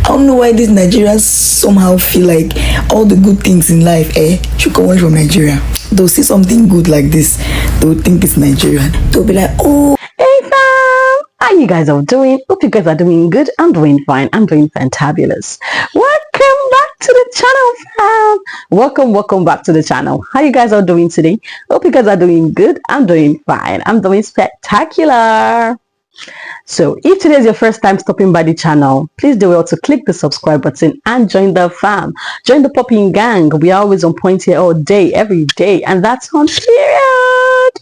I don't know why these Nigerians somehow feel like all the good things in life, should come only from Nigeria. They'll see something good like this, they'll think it's Nigerian. They'll be like, oh, hey fam, how you guys all doing? Hope you guys are doing good. I'm doing fine. I'm doing fantabulous. Welcome back to the channel, fam. Welcome back to the channel. How you guys all doing today? Hope you guys are doing good. I'm doing fine. I'm doing spectacular. So if today is your first time stopping by the channel, please do well to click the subscribe button and join the fam. Join the popping gang. We are always on point here all day, every day, and that's on period.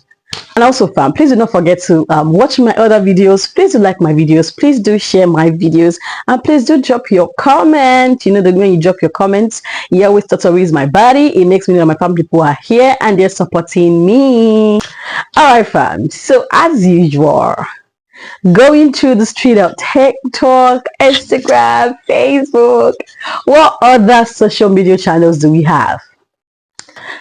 And also fam, please do not forget to watch my other videos. Please do like my videos. Please do share my videos, and please do drop your comment. You know that when you drop your comments, it always totaries my body. It makes me know that my family people are here and they're supporting me. All right fam, so as usual, going through the street of TikTok, Instagram, Facebook, what other social media channels do we have?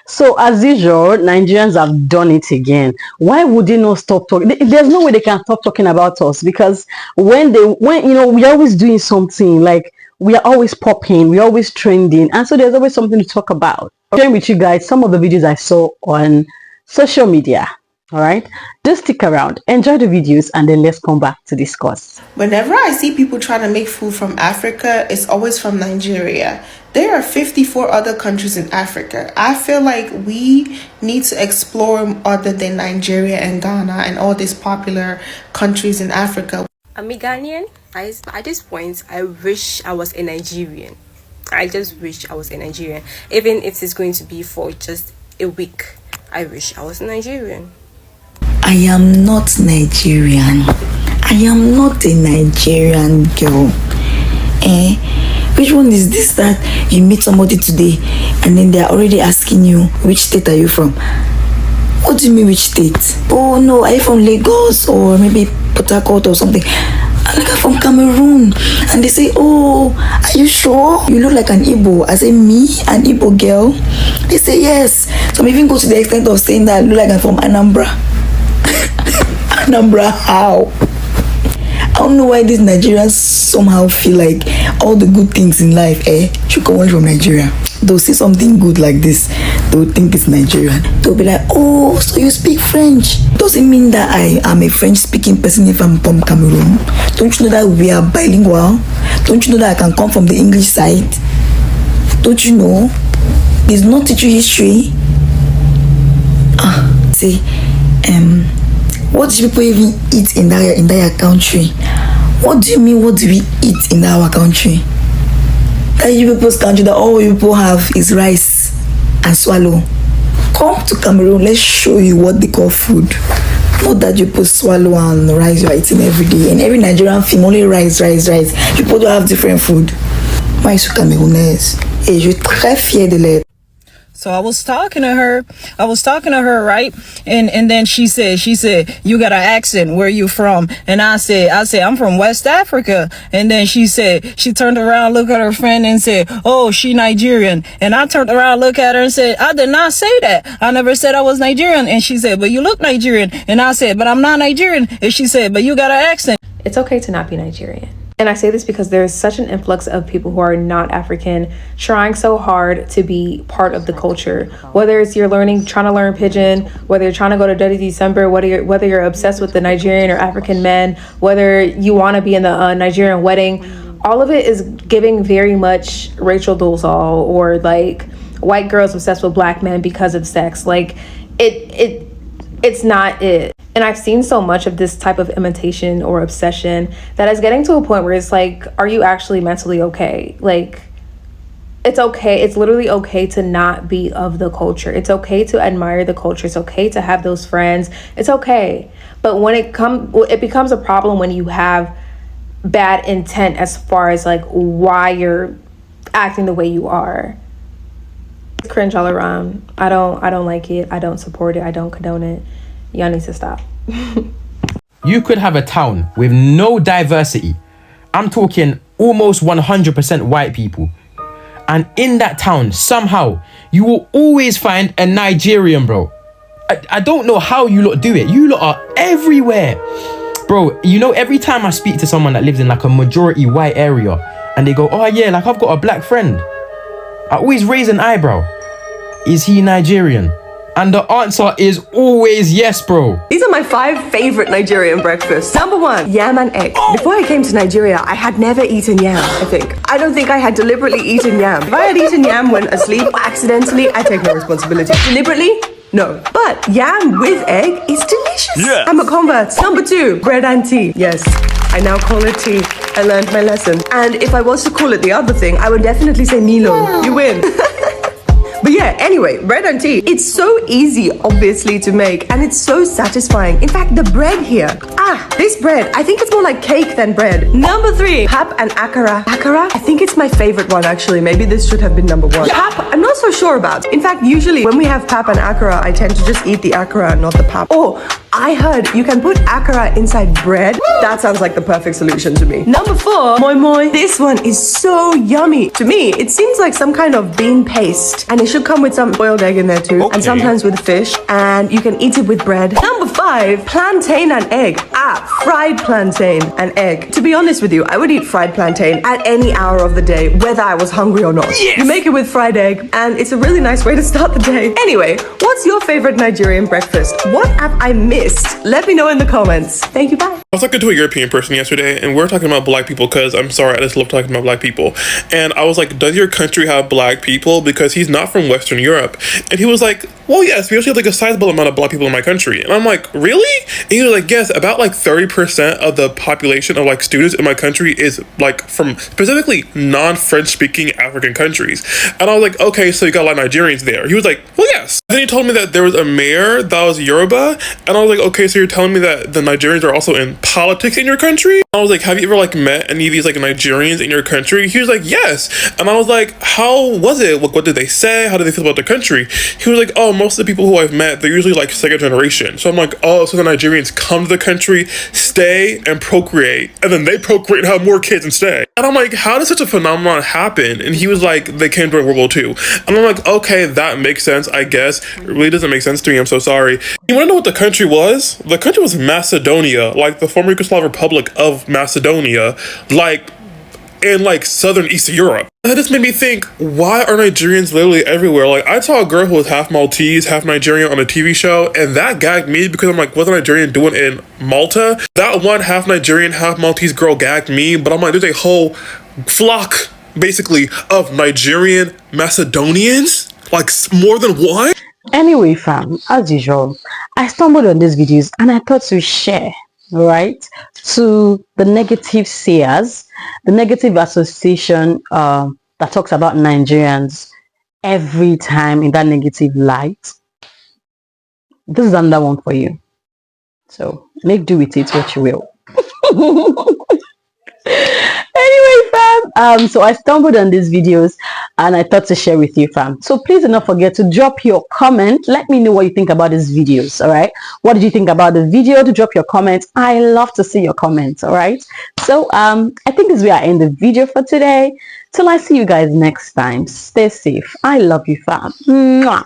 So as usual, Nigerians have done it again. Why would they not stop talking? There's no way they can stop talking about us, because when you know, we're always doing something, like we are always popping, we're always trending, and so there's always something to talk about. I'm sharing with you guys some of the videos I saw on social media. All right, just stick around, enjoy the videos, and then let's come back to discuss. Whenever I see people trying to make food from Africa, it's always from Nigeria. There are 54 other countries in Africa. I feel like we need to explore other than Nigeria and Ghana and all these popular countries in Africa. I'm a Ghanaian. At this point, I wish I was a Nigerian. I just wish I was a Nigerian. Even if it's going to be for just a week, I wish I was a Nigerian. I am not Nigerian. I am not a Nigerian girl. Which one is this that you meet somebody today and then they're already asking you, which state are you from? What do you mean, which state? Oh no, are you from Lagos or maybe Port Harcourt or something? I'm like, I'm from Cameroon. And they say, oh, are you sure? You look like an Igbo. I say, me, an Igbo girl? They say, yes. Some even go to the extent of saying that I look like I'm from Anambra. Anambra, how? I don't know why these Nigerians somehow feel like all the good things in life, should come only from Nigeria. They'll see something good like this, they'll think it's Nigerian. They'll be like, oh, so you speak French? Doesn't mean that I am a French speaking person if I'm from Cameroon. Don't you know that we are bilingual? Don't you know that I can come from the English side? Don't you know? It's not teach you history. Say, what do people even eat in their country? What do you mean, what do we eat in our country? That you people's country, that all you people have is rice and swallow. Come to Cameroon, let's show you what they call food. Not that you put swallow and rice you are eating every day. In every Nigerian film, only rice. People don't have different food. Moi, je suis camerounaise et je suis très fière de l'être. So I was talking to her, right? And then she said, you got an accent, where you from? And I said, I'm from West Africa. And then she turned around, looked at her friend and said, oh, she Nigerian. And I turned around, looked at her and said, I did not say that. I never said I was Nigerian. And she said, but you look Nigerian. And I said, but I'm not Nigerian. And she said, but you got an accent. It's okay to not be Nigerian. And I say this because there's such an influx of people who are not African trying so hard to be part of the culture. Whether it's you're trying to learn Pidgin, whether you're trying to go to Dirty December, whether you're obsessed with the Nigerian or African men, whether you want to be in the Nigerian wedding, all of it is giving very much Rachel Dolezal or like white girls obsessed with black men because of sex. Like it's not it. And I've seen so much of this type of imitation or obsession that is getting to a point where it's like, are you actually mentally okay? Like, it's okay. It's literally okay to not be of the culture. It's okay to admire the culture. It's okay to have those friends. It's okay. But when it becomes a problem when you have bad intent as far as like why you're acting the way you are. It's cringe all around. I don't like it. I don't support it. I don't condone it. Y'all need to stop. You could have a town with no diversity. I'm talking almost 100% white people. And in that town, somehow, you will always find a Nigerian, bro. I don't know how you lot do it. You lot are everywhere. Bro, you know, every time I speak to someone that lives in like a majority white area, and they go, oh yeah, like I've got a black friend, I always raise an eyebrow. Is he Nigerian? And the answer is always yes, bro. These are my 5 favorite Nigerian breakfasts. Number 1, yam and egg. Before I came to Nigeria, I had never eaten yam, I think. I don't think I had deliberately eaten yam. If I had eaten yam when asleep, accidentally, I take no responsibility. Deliberately? No. But yam with egg is delicious. Yeah. I'm a convert. Number 2, bread and tea. Yes, I now call it tea. I learned my lesson. And if I was to call it the other thing, I would definitely say Milo. You win. But yeah, anyway, bread and tea. It's so easy, obviously, to make, and it's so satisfying. In fact, the bread here. This bread, I think it's more like cake than bread. Number 3, pap and akara. Akara? I think it's my favorite one, actually. Maybe this should have been number 1. Pap, I'm not so sure about. In fact, usually when we have pap and akara, I tend to just eat the akara, not the pap. Oh, I heard you can put akara inside bread. That sounds like the perfect solution to me. Number 4, moi moi. This one is so yummy. To me, it seems like some kind of bean paste, and it should come with some boiled egg in there too, and sometimes with fish, and you can eat it with bread. Number 5, plantain and egg. Fried plantain and egg. To be honest with you, I would eat fried plantain at any hour of the day, whether I was hungry or not. Yes. You make it with fried egg, and it's a really nice way to start the day. Anyway, what's your favorite Nigerian breakfast? What have I missed? Let me know in the comments. Thank you, bye. I was talking to a European person yesterday, and we were talking about black people because I'm sorry, I just love talking about black people. And I was like, does your country have black people? Because he's not from Western Europe. And he was like, well, yes, we actually have like a sizable amount of black people in my country. And I'm like, really? And he was like, yes, about like 30% of the population of like students in my country is like from specifically non-French speaking African countries. And I was like, okay, so you got a lot of Nigerians there. He was like, well, yes. Then he told me that there was a mayor that was Yoruba. And I was like, okay, so you're telling me that the Nigerians are also in politics in your country? I was like, have you ever like met any of these like Nigerians in your country? He was like, yes. And I was like, how was it? What did they say? How did they feel about the country? He was like, oh, most of the people who I've met, they're usually like second generation. So I'm like, oh, so the Nigerians come to the country, stay and procreate, and then they procreate and have more kids and stay. And I'm like, how does such a phenomenon happen? And he was like, they came during World War II. And I'm like, okay, that makes sense, I guess. It really doesn't make sense to me, I'm so sorry. You wanna know what the country was? The country was Macedonia, like the former Yugoslav Republic of Macedonia, like in like southern Eastern Europe. That just made me think, why are Nigerians literally everywhere? Like, I saw a girl who was half Maltese, half Nigerian on a TV show, and that gagged me because I'm like, what's a Nigerian doing in Malta? That one half Nigerian, half Maltese girl gagged me, but I'm like, there's a whole flock, basically, of Nigerian Macedonians? Like, more than one? Anyway, fam, as usual, I stumbled on these videos and I thought to share, right, to the negative sayers, the negative association that talks about Nigerians every time in that negative light. This is another one for you. So make do with it what you will. Anyway, fam, so I stumbled on these videos and I thought to share with you, fam. So please do not forget to drop your comment. Let me know what you think about these videos. All right, what did you think about the video? To drop your comments. I love to see your comments. All right, so I think this is where I end the video for today. Till I see you guys next time, stay safe. I love you, fam. Mwah.